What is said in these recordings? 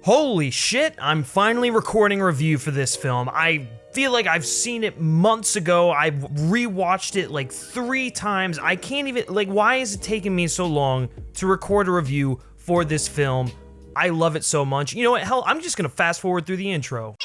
Holy shit, I'm finally recording a review for this film. I feel like I've seen it months ago. I've rewatched it like 3 times. I can't even, why is it taking me so long to record a review for this film? I love it so much. You know what, hell, I'm just gonna fast forward through the intro.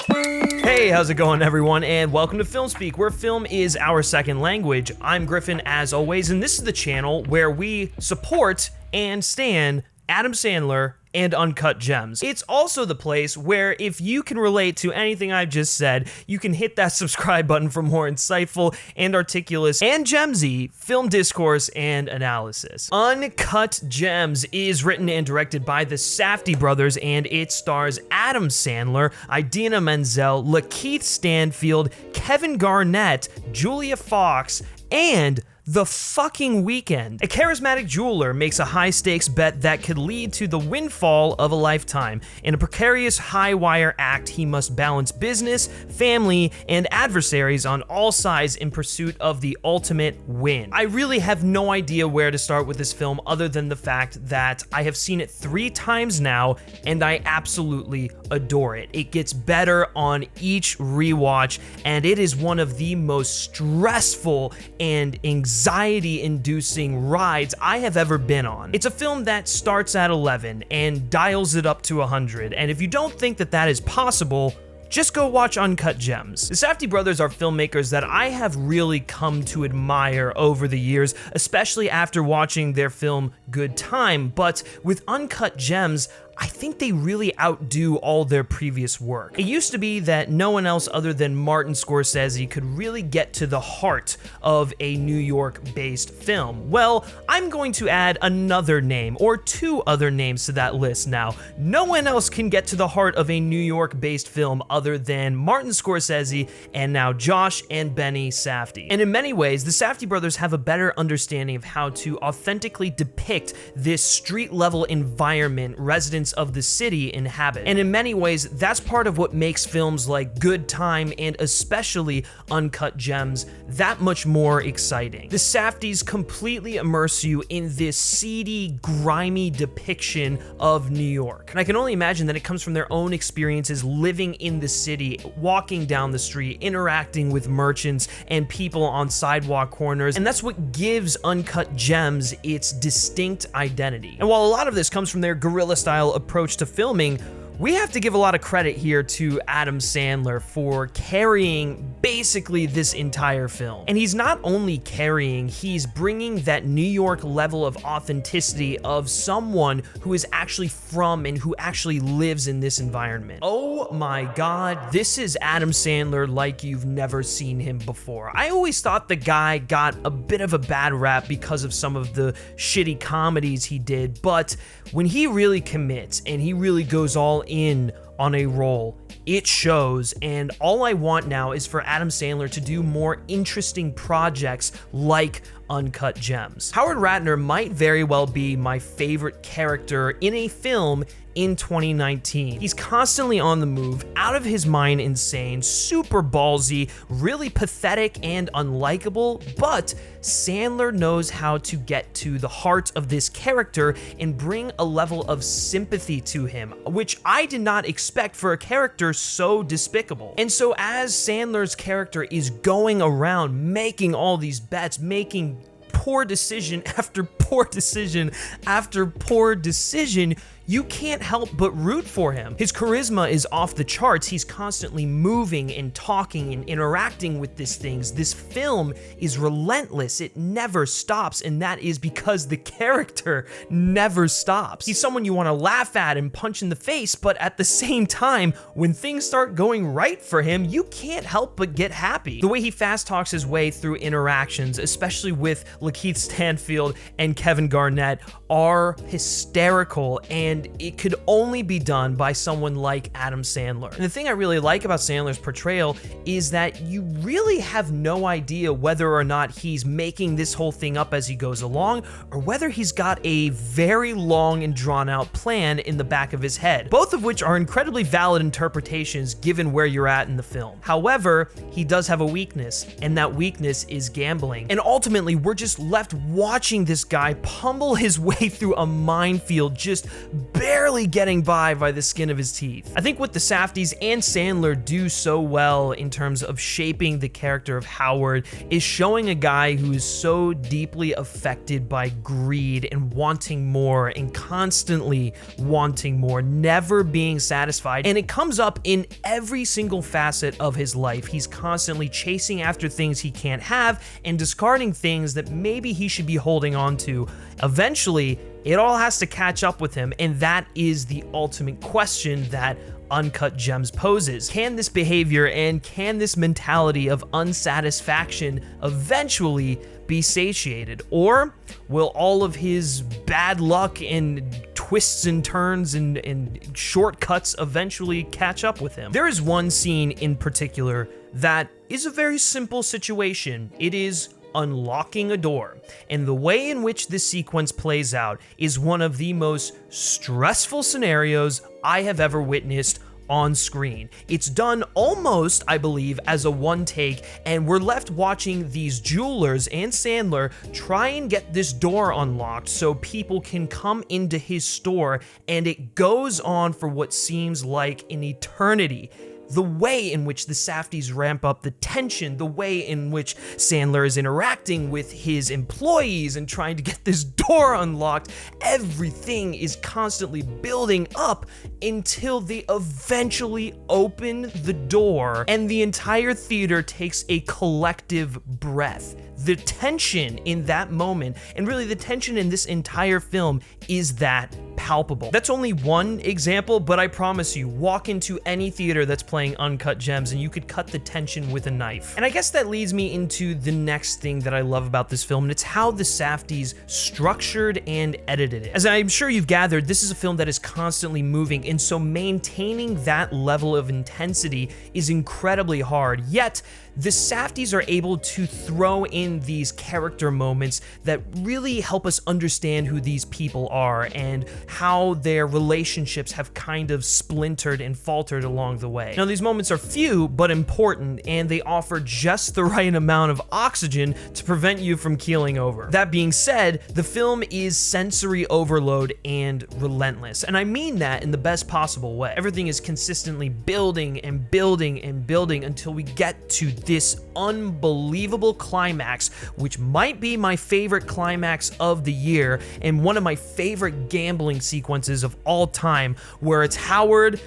Hey, how's it going, everyone, and welcome to FilmSpeak, where film is our second language. I'm Griffin, as always, and this is the channel where we support and stan Adam Sandler and Uncut Gems. It's also the place where if you can relate to anything I've just said, you can hit that subscribe button for more insightful and articulate and gemsy film discourse and analysis. Uncut Gems is written and directed by the Safdie Brothers, and it stars Adam Sandler, Idina Menzel, Lakeith Stanfield, Kevin Garnett, Julia Fox, and The fucking Weeknd. A charismatic jeweler makes a high-stakes bet that could lead to the windfall of a lifetime. In a precarious high-wire act, he must balance business, family, and adversaries on all sides in pursuit of the ultimate win. I really have no idea where to start with this film other than the fact that I have seen it 3 times now, and I absolutely adore it. It gets better on each rewatch, and it is one of the most stressful and anxiety-inducing rides I have ever been on. It's a film that starts at 11 and dials it up to 100, and if you don't think that that is possible, just go watch Uncut Gems. The Safdie Brothers are filmmakers that I have really come to admire over the years, especially after watching their film Good Time, but with Uncut Gems, I think they really outdo all their previous work. It used to be that no one else other than Martin Scorsese could really get to the heart of a New York-based film. Well, I'm going to add another name, or 2 other names to that list now. No one else can get to the heart of a New York-based film other than Martin Scorsese and now Josh and Benny Safdie. And in many ways, the Safdie brothers have a better understanding of how to authentically depict this street-level environment residents of the city inhabit. And in many ways, that's part of what makes films like Good Time and especially Uncut Gems that much more exciting. The Safdies completely immerse you in this seedy, grimy depiction of New York. And I can only imagine that it comes from their own experiences living in the city, walking down the street, interacting with merchants and people on sidewalk corners, and that's what gives Uncut Gems its distinct identity. And while a lot of this comes from their guerrilla-style approach to filming, we have to give a lot of credit here to Adam Sandler for carrying basically this entire film. And he's not only carrying, he's bringing that New York level of authenticity of someone who is actually from and who actually lives in this environment. Oh my God, this is Adam Sandler like you've never seen him before. I always thought the guy got a bit of a bad rap because of some of the shitty comedies he did, but when he really commits and he really goes all in on a role, it shows, and all I want now is for Adam Sandler to do more interesting projects like Uncut Gems. Howard Ratner might very well be my favorite character in a film in 2019. He's constantly on the move, out of his mind insane, super ballsy, really pathetic and unlikable, but Sandler knows how to get to the heart of this character and bring a level of sympathy to him, which I did not expect for a character so despicable. And so as Sandler's character is going around making all these bets, making poor decision after poor decision after poor decision, you can't help but root for him. His charisma is off the charts. He's constantly moving and talking and interacting with these things. This film is relentless. It never stops, and that is because the character never stops. He's someone you want to laugh at and punch in the face, but at the same time, when things start going right for him, you can't help but get happy. The way he fast talks his way through interactions, especially with Lakeith Stanfield and Kevin Garnett, are hysterical, and it could only be done by someone like Adam Sandler. And the thing I really like about Sandler's portrayal is that you really have no idea whether or not he's making this whole thing up as he goes along, or whether he's got a very long and drawn out plan in the back of his head, both of which are incredibly valid interpretations given where you're at in the film. However, he does have a weakness, and that weakness is gambling. And ultimately, we're just left watching this guy pummel his way through a minefield, just barely getting by the skin of his teeth. I think what the Safdies and Sandler do so well in terms of shaping the character of Howard is showing a guy who is so deeply affected by greed and wanting more and constantly wanting more, never being satisfied. And it comes up in every single facet of his life. He's constantly chasing after things he can't have and discarding things that maybe he should be holding on to. Eventually, it all has to catch up with him, and that is the ultimate question that Uncut Gems poses. Can this behavior and can this mentality of unsatisfaction eventually be satiated? Or will all of his bad luck and twists and turns and shortcuts eventually catch up with him? There is one scene in particular that is a very simple situation. It is unlocking a door, and the way in which this sequence plays out is one of the most stressful scenarios I have ever witnessed on screen. It's done almost, I believe, as a one take, and we're left watching these jewelers and Sandler try and get this door unlocked so people can come into his store, and it goes on for what seems like an eternity. The way in which the Safdies ramp up the tension, the way in which Sandler is interacting with his employees and trying to get this door unlocked, everything is constantly building up until they eventually open the door and the entire theater takes a collective breath. The tension in that moment, and really the tension in this entire film, is that palpable. That's only one example, but I promise you, walk into any theater that's playing Uncut Gems and you could cut the tension with a knife. And I guess that leads me into the next thing that I love about this film, and it's how the Safdies structured and edited it. As I'm sure you've gathered, this is a film that is constantly moving, and so maintaining that level of intensity is incredibly hard, yet the Safdies are able to throw in these character moments that really help us understand who these people are and how their relationships have kind of splintered and faltered along the way. Now, these moments are few but important, and they offer just the right amount of oxygen to prevent you from keeling over. That being said, the film is sensory overload and relentless, and I mean that in the best possible way. Everything is consistently building and building and building until we get to this unbelievable climax, which might be my favorite climax of the year and one of my favorite gambling sequences of all time, where it's Howard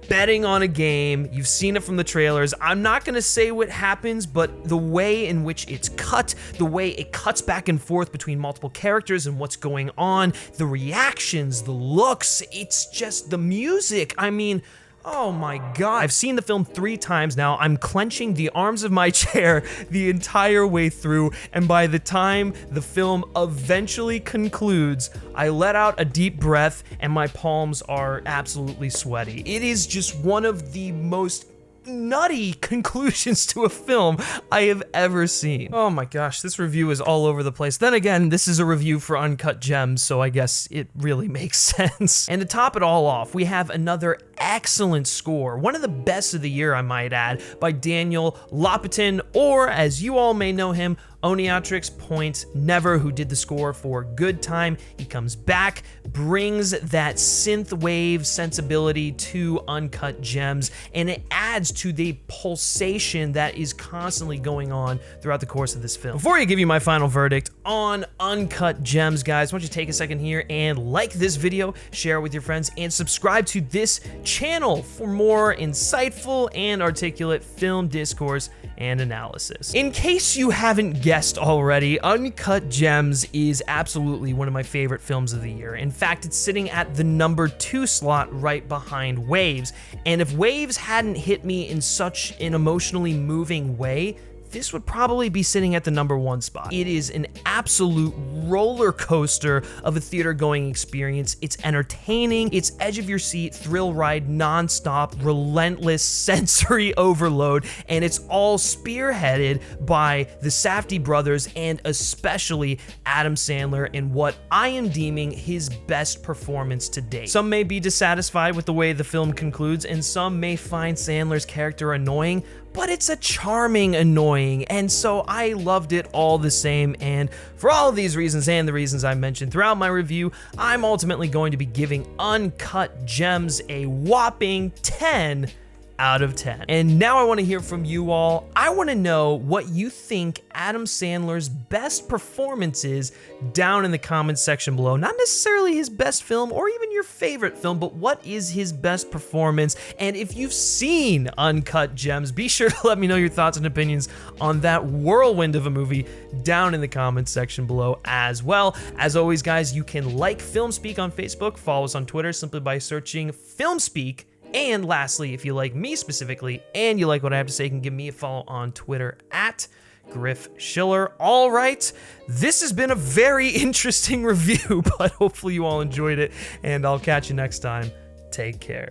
betting on a game. You've seen it from the trailers. I'm not gonna say what happens, but the way in which it's cut, the way it cuts back and forth between multiple characters and what's going on, the reactions, the looks, it's just the music. I mean, oh my God. I've seen the film 3 times now. I'm clenching the arms of my chair the entire way through, and by the time the film eventually concludes, I let out a deep breath and my palms are absolutely sweaty. It is just one of the most nutty conclusions to a film I have ever seen. Oh my gosh, this review is all over the place. Then again, this is a review for Uncut Gems, so I guess it really makes sense. And to top it all off, we have another excellent score, one of the best of the year, I might add, by Daniel Lopatin, or as you all may know him, Oniatrix Point Never, who did the score for Good Time. He comes back, brings that synthwave sensibility to Uncut Gems, and it adds to the pulsation that is constantly going on throughout the course of this film. Before I give you my final verdict on Uncut Gems, guys, why don't you take a second here and like this video, share it with your friends, and subscribe to this channel for more insightful and articulate film discourse and analysis. In case you haven't guessed already, Uncut Gems is absolutely one of my favorite films of the year. In fact, it's sitting at the number 2 slot right behind Waves, and if Waves hadn't hit me in such an emotionally moving way, this would probably be sitting at the number 1 spot. It is an absolute roller coaster of a theater-going experience. It's entertaining, it's edge of your seat, thrill ride, non-stop, relentless sensory overload, and it's all spearheaded by the Safdie Brothers and especially Adam Sandler in what I am deeming his best performance to date. Some may be dissatisfied with the way the film concludes, and some may find Sandler's character annoying, but it's a charming annoying, and so I loved it all the same. And for all of these reasons and the reasons I mentioned throughout my review, I'm ultimately going to be giving Uncut Gems a whopping 10 out of 10. And now I want to hear from you all. I want to know what you think Adam Sandler's best performance is down in the comments section below. Not necessarily his best film or even your favorite film, but what is his best performance? And if you've seen Uncut Gems, be sure to let me know your thoughts and opinions on that whirlwind of a movie down in the comments section below as well. As always, guys, you can like FilmSpeak on Facebook, follow us on Twitter simply by searching FilmSpeak. And lastly, if you like me specifically and you like what I have to say, you can give me a follow on Twitter at Griff Schiller. All right, this has been a very interesting review, but hopefully you all enjoyed it, and I'll catch you next time. Take care.